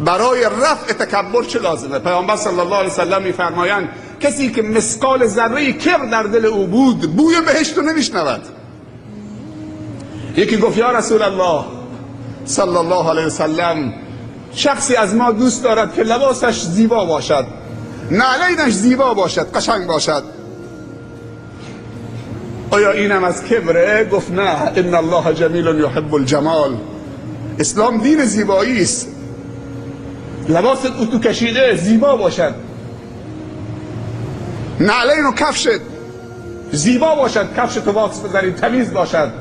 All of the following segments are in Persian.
برای رفع تکبر چه لازمه؟ پیامبر صلی الله علیه وسلم میفرمایند کسی که مثقال ذره کبر در دل او بود بوی بهشت رو نمیشنود. یکی گفت یا رسول الله صلی الله علیه وسلم، شخصی از ما دوست دارد که لباسش زیبا باشد، نعلینش زیبا باشد، قشنگ باشد، آیا اینم از کبره؟ گفت نه، ان الله جمیل یحب الجمال. اسلام دین زیبایی است. لباست اتو کشیده زیبا باشد، نعلین و کفشت زیبا باشد، کفشت واکس بزنید تمیز باشد.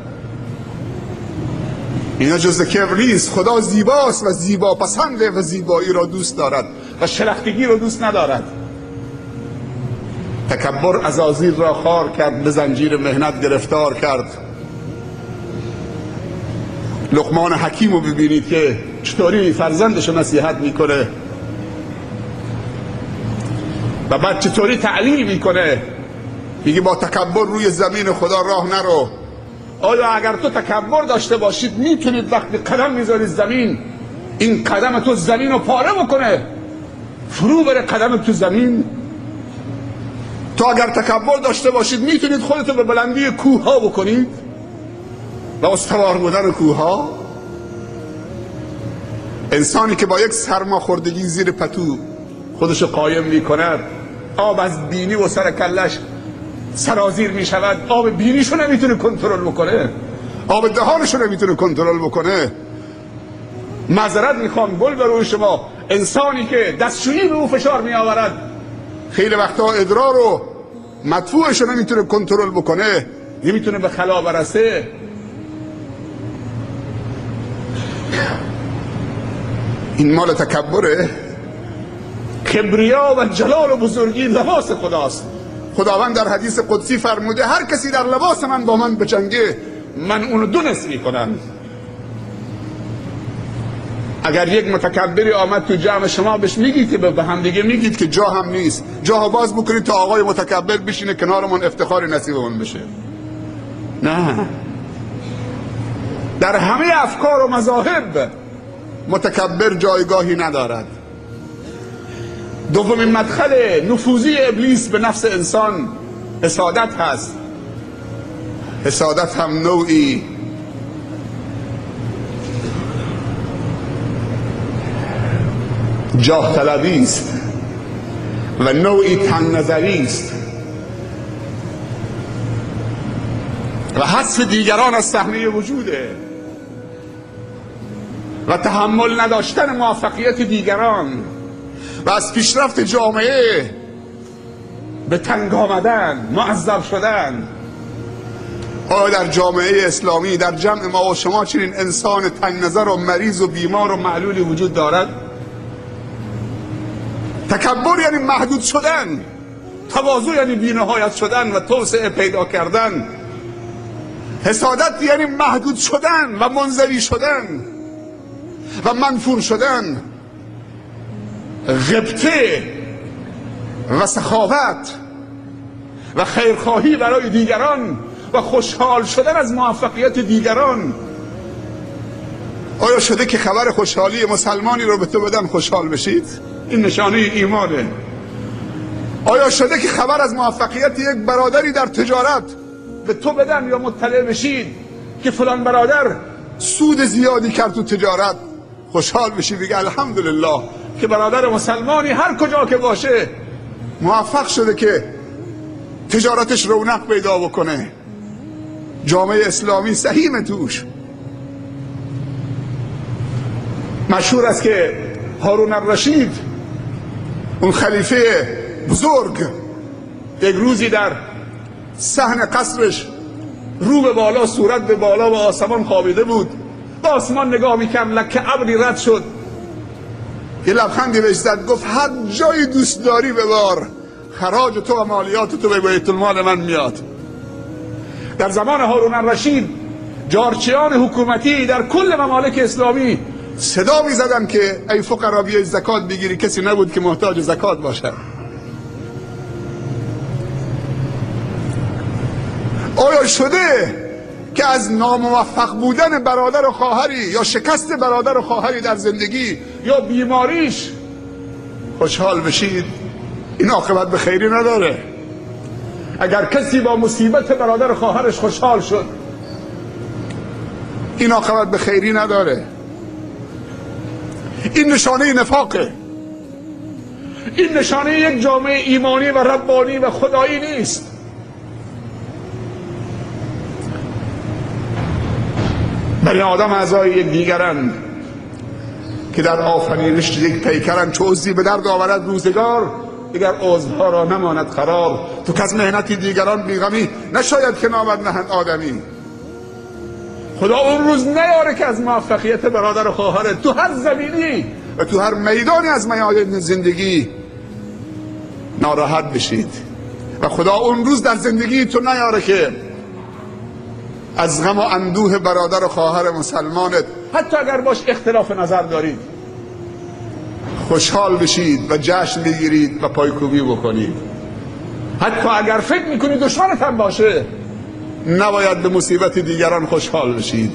اینا جز کبر نیست. خدا زیباست و زیبا پسنده و زیبایی را دوست دارد و شلختگی را دوست ندارد. تکبر عزازیل را خار کرد، به زنجیر مهنت گرفتار کرد. لقمان حکیم رو ببینید که چطوری فرزندش نصیحت میکنه و بعد چطوری تعلیم میکنه، میگه با تکبر روی زمین خدا راه نرو. آیا اگر تو تکبر داشته باشید میتونید وقتی قدم میذارید زمین، این قدم تو زمین رو پاره بکنه، فرو بره قدم تو زمین؟ تو اگر تکبر داشته باشید میتونید خودتو به بلندی کوه ها بکنید و استوار بودن کوه ها؟ انسانی که با یک سرماخوردگی زیر پتو خودشو قایم میکند، آب از بینی و سر کلش سرازیر میشود، آب بینیشو نمیتونه کنترل بکنه، آب دهانشو نمیتونه کنترل بکنه. معذرت میخوام گل به روی شما، انسانی که دستشویی به او فشار میآورد خیلی وقتا ادرار و مدفوعشو نمیتونه کنترل بکنه، نمیتونه به خلا برسه. این مال تکبره؟ کبریا و جلال و بزرگی لباس خداست. خداوند در حدیث قدسی فرموده هر کسی در لباس من با من بجنگه من اونو دو نصف میکنم. اگر یک متکبری آمد تو جمع شما بهش میگید که به هم دیگه میگید که جا هم نیست، جا باز بکنید تا آقای متکبر بشینه کنارمون، افتخار نصیبمون بشه. نه، در همه افکار و مذاهب متکبر جایگاهی ندارد. دومین مدخل نفوذی ابلیس به نفس انسان حسادت هست. حسادت هم نوعی جاه طلبی است و نوعی تنگ نظری است و حذف دیگران از صحنه وجوده و تحمل نداشتن موفقیت دیگران و از پیشرفت جامعه به تنگ آمدن، معذب شدن. آیا در جامعه اسلامی، در جمع ما و شما چنین انسان تنگ نظر و مریض و بیمار و معلولی وجود دارد؟ تکبر یعنی محدود شدن، تواضع یعنی بی‌نهایت شدن و توسعه پیدا کردن. حسادت یعنی محدود شدن و منزوی شدن و منفور شدن. غبطه و سخاوت و خیرخواهی برای دیگران و خوشحال شدن از موفقیت دیگران. آیا شده که خبر خوشحالی مسلمانی رو به تو بدن خوشحال بشید؟ این نشانه ایمانه. آیا شده که خبر از موفقیت یک برادری در تجارت به تو بدن یا مطلع بشید که فلان برادر سود زیادی کرد تو تجارت، خوشحال بشی بگی الحمدلله که برادر مسلمانی هر کجا که باشه موفق شده که تجارتش رونق پیدا بکنه، جامعه اسلامی سهیم توش. مشهور است که هارون الرشید، اون خلیفه بزرگ، یک روزی در صحن قصرش رو به بالا، صورت به بالا و آسمان خوابیده بود، به آسمان نگاه میکرد، لکه ابری رد شد، یه لبخندی بهش زد، گفت هر جای دوست داری ببار، خراج تو و مالیات تو به بیت المال من میاد. در زمان هارون الرشید جارچیان حکومتی در کل ممالک اسلامی صدا میزدن که ای فقرا بیاید زکات بگیری، کسی نبود که محتاج زکات باشه. آیا شده که از ناموفق بودن برادر و خواهری یا شکست برادر و خواهری در زندگی یا بیماریش خوشحال بشید، این عاقبت به خیری نداره. اگر کسی با مصیبت برادر خواهرش خوشحال شد، این عاقبت به خیری نداره. این نشانه نفاقه. این نشانه یک جامعه ایمانی و ربانی و خدایی نیست. بنی آدم اعضای یک دیگرند که در آفرینش یک پیکرند، چو عضوی به درد آورد روزگار، دیگر عضوها را نماند قرار. تو که از مهنتی دیگران بیغمی، نشاید که نامد نهند آدمی. خدا اون روز نیاره که از موفقیت برادر و خواهرت تو هر زمینی و تو هر میدانی از میادین زندگی ناراحت بشید، و خدا اون روز در زندگی تو نیاره که از غم و اندوه برادر و خواهر مسلمانت، حتی اگر باش اختلاف نظر دارید، خوشحال بشید و جشن بگیرید و پایکوبی بکنید. حتی اگر فکر میکنید دشمنت هم باشه، نباید به مصیبت دیگران خوشحال بشید.